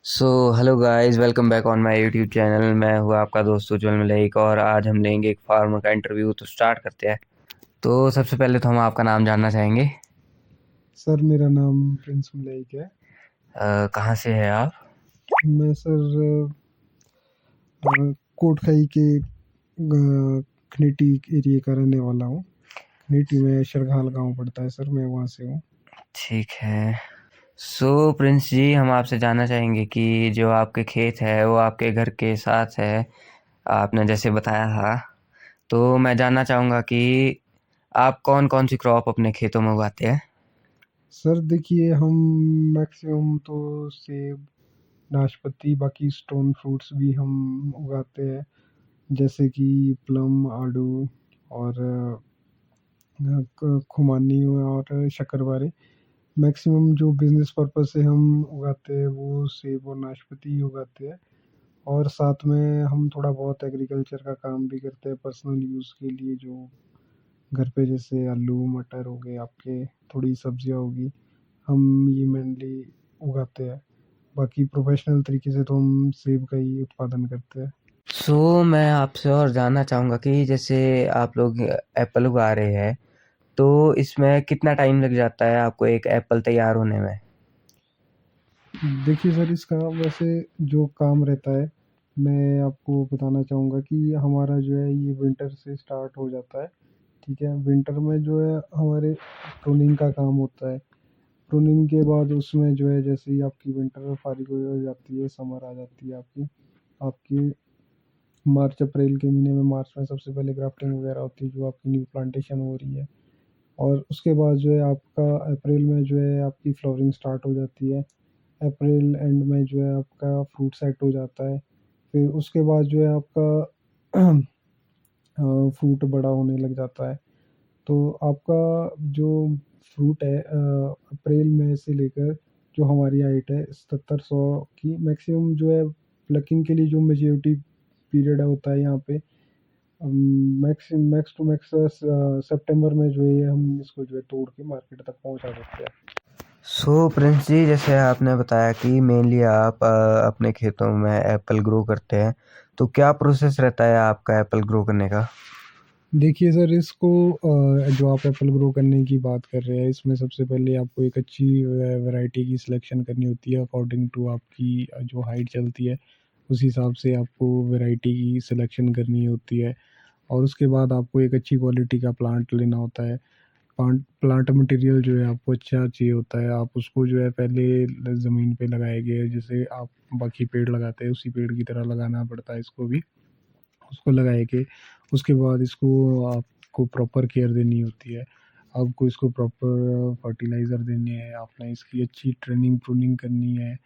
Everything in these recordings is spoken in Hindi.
So hello guys, welcome back on my YouTube channel. मैं हूँ आपका दोस्त उज्जवल मलिक और आज हम लेंगे एक फार्मर का इंटरव्यू। तो स्टार्ट करते हैं। तो सबसे पहले तो हम आपका नाम जानना चाहेंगे। सर मेरा नाम प्रिंस मलाइक है। कहाँ से है आप? मैं सर कोटखाई के खनेटी एरिया का रहने वाला हूँ। खनेटी में शरघाल गांव पड़ता है सर, मैं वहाँ से हूँ। ठीक है। सो प्रिंस जी, हम आपसे जानना चाहेंगे कि जो आपके खेत है वो आपके घर के साथ है, आपने जैसे बताया था। तो मैं जानना चाहूँगा कि आप कौन कौन सी क्रॉप अपने खेतों में उगाते हैं? सर देखिए, हम मैक्सिमम तो सेब, नाशपाती, बाकी स्टोन फ्रूट्स भी हम उगाते हैं, जैसे कि प्लम, आड़ू और खुमानी और शक्करवारे। मैक्सिमम जो बिजनेस पर्पज से हम उगाते हैं वो सेब और नाशपाती ही उगाते हैं। और साथ में हम थोड़ा बहुत एग्रीकल्चर का काम भी करते हैं पर्सनल यूज़ के लिए, जो घर पे जैसे आलू मटर हो गए आपके, थोड़ी सब्जियां होगी, हम ये मेनली उगाते हैं। बाकी प्रोफेशनल तरीके से तो हम सेब का ही उत्पादन करते हैं। मैं आपसे और जानना चाहूँगा कि जैसे आप लोग एप्पल उगा रहे हैं, तो इसमें कितना टाइम लग जाता है आपको एक एप्पल तैयार होने में? देखिए सर, इसका वैसे जो काम रहता है, मैं आपको बताना चाहूँगा कि हमारा जो है ये विंटर से स्टार्ट हो जाता है। ठीक है, विंटर में जो है हमारे प्रूनिंग का काम होता है। प्रूनिंग के बाद उसमें जो है, जैसे ही आपकी विंटर फारिग हो जाती है, समर आ जाती है आपकी आपकी मार्च अप्रैल के महीने में, मार्च में सबसे पहले ग्राफ्टिंग वगैरह होती है, जो आपकी न्यू प्लांटेशन हो रही है। और उसके बाद जो है आपका अप्रैल में जो है आपकी फ्लावरिंग स्टार्ट हो जाती है। अप्रैल एंड में जो है आपका फ्रूट सेट हो जाता है। फिर उसके बाद जो है आपका फ्रूट बड़ा होने लग जाता है। तो आपका जो फ्रूट है, अप्रैल में से लेकर जो हमारी हाइट है 7700 की, मैक्सिमम जो है प्लकिंग के लिए जो मेच्योरिटी पीरियड होता है यहाँ पे, मैक्स टू मैक्स सितंबर में जो है हम इसको जो है तोड़ के मार्केट तक पहुँचा सकते हैं। प्रिंस जी, जैसे आपने बताया कि मेनली आप अपने खेतों में एप्पल ग्रो करते हैं, तो क्या प्रोसेस रहता है आपका एप्पल ग्रो करने का? देखिए सर, इसको जो आप एप्पल ग्रो करने की बात कर रहे हैं, इसमें सबसे पहले आपको एक अच्छी वैरायटी की सिलेक्शन करनी होती है अकॉर्डिंग टू आपकी जो हाइट चलती है, उस हिसाब से आपको वैरायटी की सिलेक्शन करनी होती है। और उसके बाद आपको एक अच्छी क्वालिटी का प्लांट लेना होता है। प्लांट प्लांट मटेरियल जो है आपको अच्छा चाहिए होता है। आप उसको जो है पहले ज़मीन पे लगाएंगे, जैसे आप बाकी पेड़ लगाते हैं उसी पेड़ की तरह लगाना पड़ता है इसको भी। उसको लगाए के उसके बाद इसको आपको प्रॉपर केयर देनी होती है। आपको इसको प्रॉपर फर्टिलाइज़र देने हैं, आपने इसकी अच्छी ट्रेनिंग प्रूनिंग करनी है,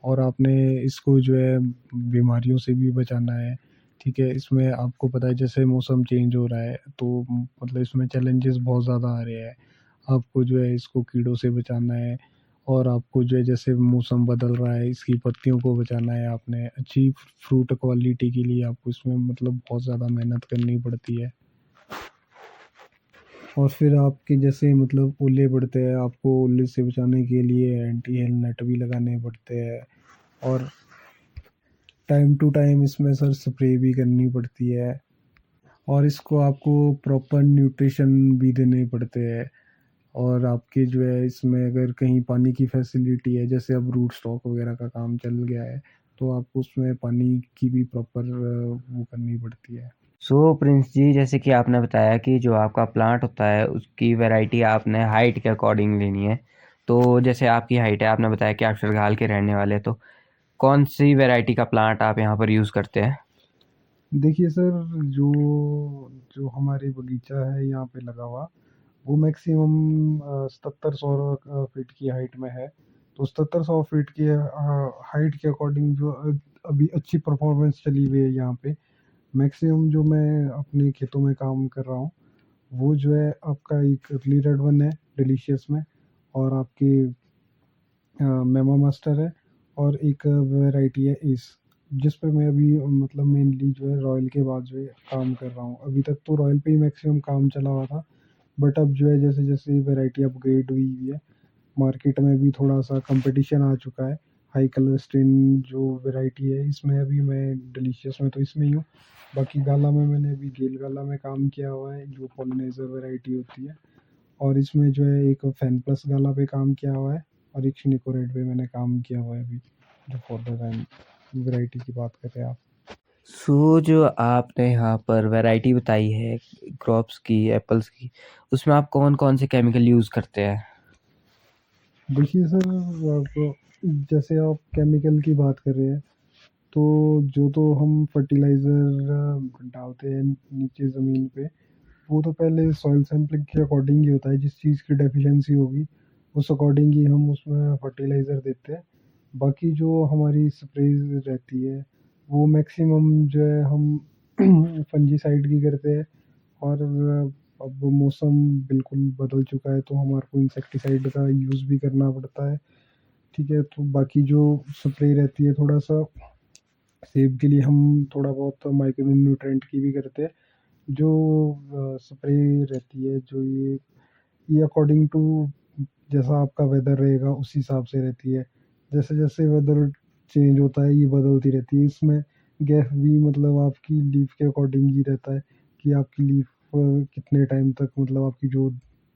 और आपने इसको जो है बीमारियों से भी बचाना है। ठीक है, इसमें आपको पता है जैसे मौसम चेंज हो रहा है, तो मतलब इसमें चैलेंजेस बहुत ज़्यादा आ रहे हैं। आपको जो है इसको कीड़ों से बचाना है, और आपको जो है जैसे मौसम बदल रहा है, इसकी पत्तियों को बचाना है। आपने अच्छी फ्रूट क्वालिटी के लिए आपको इसमें मतलब बहुत ज़्यादा मेहनत करनी पड़ती है। और फिर आपके जैसे मतलब ओले पड़ते हैं, आपको ओले से बचाने के लिए एंटी हेल नेट भी लगाने पड़ते हैं। और टाइम टू टाइम इसमें सर स्प्रे भी करनी पड़ती है, और इसको आपको प्रॉपर न्यूट्रिशन भी देने पड़ते हैं। और आपके जो है इसमें अगर कहीं पानी की फैसिलिटी है, जैसे अब रूट स्टॉक वगैरह का काम चल गया है, तो आपको उसमें पानी की भी प्रॉपर वो करनी पड़ती है। प्रिंस जी, जैसे कि आपने बताया कि जो आपका प्लांट होता है उसकी वैरायटी आपने हाइट के अकॉर्डिंग लेनी है। तो जैसे आपकी हाइट है, आपने बताया कि आप शरघाल के रहने वाले, तो कौन सी वैरायटी का प्लांट आप यहाँ पर यूज़ करते हैं? देखिए सर, जो जो हमारे बगीचा है यहाँ पे लगा हुआ, वो मैक्सिमम 7700 फीट की हाइट में है। तो 7700 फीट की हाइट के अकॉर्डिंग जो अभी अच्छी परफॉर्मेंस चली हुई है यहाँ पे। मैक्सिमम जो मैं अपने खेतों में काम कर रहा हूँ, वो जो है आपका एक अर्ली रेड वन है डिलीशियस में, और आपकी मेमा मास्टर है, और एक वैरायटी है इस, जिस पे मैं अभी मतलब मेनली जो है रॉयल के बाद जो है काम कर रहा हूँ। अभी तक तो रॉयल पे ही मैक्सिमम काम चला हुआ था, बट अब जो है जैसे जैसे वैरायटी अपग्रेड हुई हुई है, मार्केट में भी थोड़ा सा कंपटीशन आ चुका है। हाई कलर स्ट्रेन जो वैरायटी है, इसमें अभी मैं डिलीशियस में तो इसमें ही हूँ। बाकी गाला में मैंने अभी गेल गाला में काम किया हुआ है, जो पॉलिनेजर वैरायटी होती है। और इसमें जो है एक फैन प्लस गाला पे काम किया हुआ है, और एक शिनिको रेड पे मैंने काम किया हुआ है अभी, जो फॉर द टाइम वैरायटी की बात कर रहे हैं आप। सो जो आपने यहाँ पर वैरायटी बताई है क्रॉप्स की, एप्पल्स की, उसमें आप कौन-कौन से केमिकल यूज़ करते हैं? देखिए सर, जैसे आप केमिकल की बात कर रहे हैं, तो जो तो हम फर्टिलाइज़र डालते हैं नीचे ज़मीन पे, वो तो पहले सॉइल सैंपलिंग के अकॉर्डिंग ही होता है। जिस चीज़ की डेफिशिएंसी होगी, उस अकॉर्डिंग ही हम उसमें फर्टिलाइज़र देते हैं। बाकी जो हमारी स्प्रेज़ रहती है, वो मैक्सिमम जो है हम फंजीसाइड की करते हैं। और अब मौसम बिल्कुल बदल चुका है, तो हमारे को इंसेक्टिसाइड का यूज़ भी करना पड़ता है। ठीक है, तो बाकी जो स्प्रे रहती है, थोड़ा-सा सेब के लिए हम थोड़ा बहुत माइक्रो न्यूट्रिएंट की भी करते हैं। जो स्प्रे रहती है, जो ये अकॉर्डिंग टू जैसा आपका वेदर रहेगा उस हिसाब से रहती है। जैसे-जैसे वेदर चेंज होता है, ये बदलती रहती है। इसमें गैप भी मतलब आपकी लीफ के अकॉर्डिंग ही रहता है, कि आपकी लीफ कितने टाइम तक मतलब आपकी जो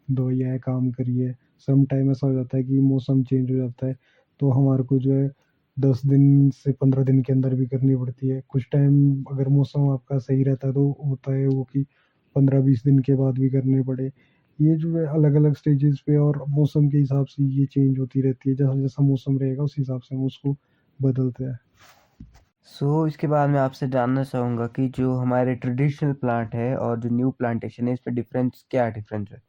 दवाइयाँ हैं काम करी है। सम टाइम ऐसा हो जाता है कि मौसम चेंज हो जाता है, तो हमारे को जो है 10 दिन से 15 दिन के अंदर भी करनी पड़ती है। कुछ टाइम अगर मौसम आपका सही रहता है, तो होता है वो कि 15-20 दिन के बाद भी करने पड़े। ये जो है अलग-अलग स्टेजेस पे और मौसम के हिसाब से ये चेंज होती रहती है। जैसा-जैसा मौसम रहेगा, उस हिसाब से हम उसको बदलते हैं। सो इसके बाद मैं आपसे जानना चाहूँगा कि जो हमारे ट्रेडिशनल प्लांट है और जो न्यू प्लांटेशन है, इसमें क्या डिफरेंस है?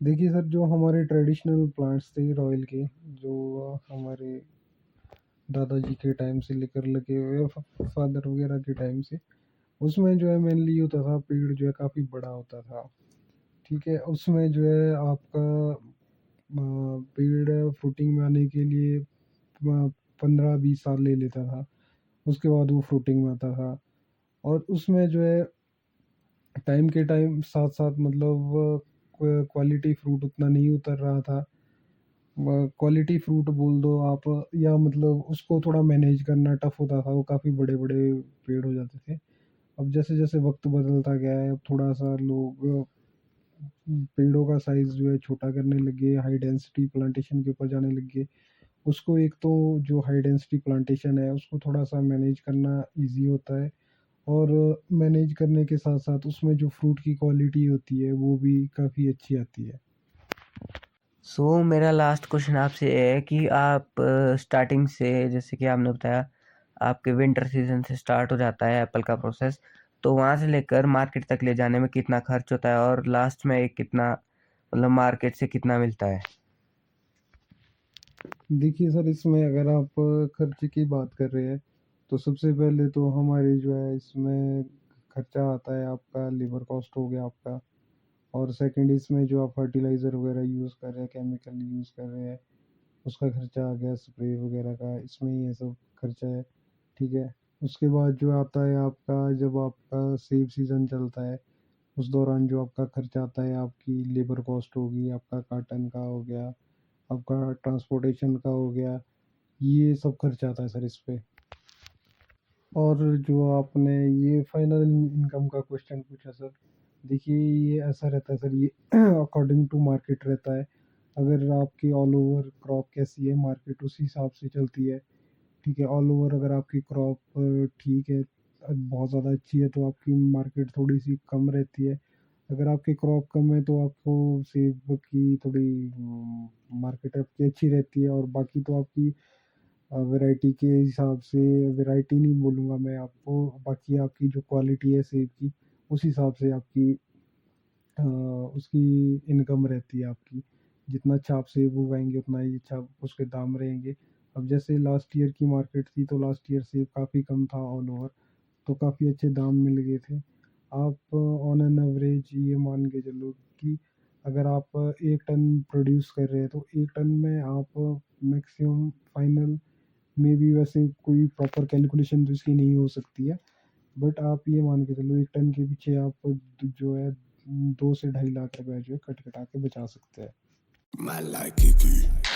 देखिए सर, जो हमारे ट्रेडिशनल प्लांट्स थे रॉयल के, जो हमारे दादाजी के टाइम से लेकर लगे हुए फादर वगैरह के टाइम से, उसमें जो है मेनली होता था, पेड़ जो है काफ़ी बड़ा होता था। ठीक है, उसमें जो है आपका पेड़ फ्रूटिंग में आने के लिए 15-20 साल ले लेता था। उसके बाद वो फ्रूटिंग में आता था, और उसमें जो है टाइम के टाइम साथ साथ मतलब क्वालिटी फ्रूट उतना नहीं उतर रहा था। क्वालिटी फ्रूट बोल दो आप, या मतलब उसको थोड़ा मैनेज करना टफ होता था, वो काफ़ी बड़े बड़े पेड़ हो जाते थे। अब जैसे जैसे वक्त बदलता गया है, अब थोड़ा सा लोग पेड़ों का साइज जो है छोटा करने लगे, हाई डेंसिटी प्लांटेशन के ऊपर जाने लगे। उसको एक तो जो हाई डेंसिटी प्लांटेशन है, उसको थोड़ा सा मैनेज करना इजी होता है, और मैनेज करने के साथ साथ उसमें जो फ्रूट की क्वालिटी होती है, वो भी काफ़ी अच्छी आती है। सो मेरा लास्ट क्वेश्चन आपसे ये है कि आप स्टार्टिंग से, जैसे कि आपने बताया, आपके विंटर सीजन से स्टार्ट हो जाता है एप्पल का प्रोसेस, तो वहाँ से लेकर मार्केट तक ले जाने में कितना खर्च होता है और लास्ट में कितना, मतलब मार्केट से कितना मिलता है? देखिए सर, इसमें अगर आप खर्चे की बात कर रहे हैं, तो सबसे पहले तो हमारे जो है इसमें खर्चा आता है, आपका लेबर कॉस्ट हो गया आपका। और सेकंड, इसमें जो आप फर्टिलाइज़र वगैरह यूज़ कर रहे हैं, केमिकल यूज़ कर रहे हैं, उसका खर्चा आ गया, स्प्रे वगैरह का, इसमें ही ये सब खर्चा है। ठीक है, उसके बाद जो आता है आपका, जब आपका सेब सीज़न चलता है, उस दौरान जो आपका खर्चा आता है, आपकी लेबर कॉस्ट होगी, आपका कार्टन का हो गया, आपका ट्रांसपोर्टेशन का हो गया, ये सब खर्चा आता है सर इस पे। और जो आपने ये फाइनल इनकम का क्वेश्चन पूछा सर, देखिए ये ऐसा रहता है सर, ये अकॉर्डिंग टू मार्केट रहता है। अगर आपकी ऑल ओवर क्रॉप कैसी है, मार्केट उसी हिसाब से चलती है। ठीक है, ऑल ओवर अगर आपकी क्रॉप ठीक है, बहुत ज़्यादा अच्छी है, तो आपकी मार्केट थोड़ी सी कम रहती है। अगर आपकी क्रॉप कम है, तो आपको सेब की थोड़ी मार्केट आपकी अच्छी रहती है। और बाकी तो आपकी वैरायटी के हिसाब से, वैरायटी नहीं बोलूँगा मैं आपको, बाकी आपकी जो क्वालिटी है सेब की, उस हिसाब से आपकी उसकी इनकम रहती है आपकी। जितना अच्छा आप सेब उगाएँगे, उतना ही अच्छा उसके दाम रहेंगे। अब जैसे लास्ट ईयर की मार्केट थी, तो लास्ट ईयर सेब काफ़ी कम था ऑल ओवर, तो काफ़ी अच्छे दाम मिल गए थे। आप ऑन एन एवरेज ये मान के चलो कि अगर आप 1 टन प्रोड्यूस कर रहे हैं, तो 1 टन में आप मैक्सिमम फाइनल मे बी, वैसे कोई प्रॉपर कैलकुलेशन तो इसकी नहीं हो सकती है, बट आप ये मान के चलो 1 टन के पीछे आप जो है 2 से ढाई लाख रुपए जो है कट-कटा के बचा सकते हैं। My like it.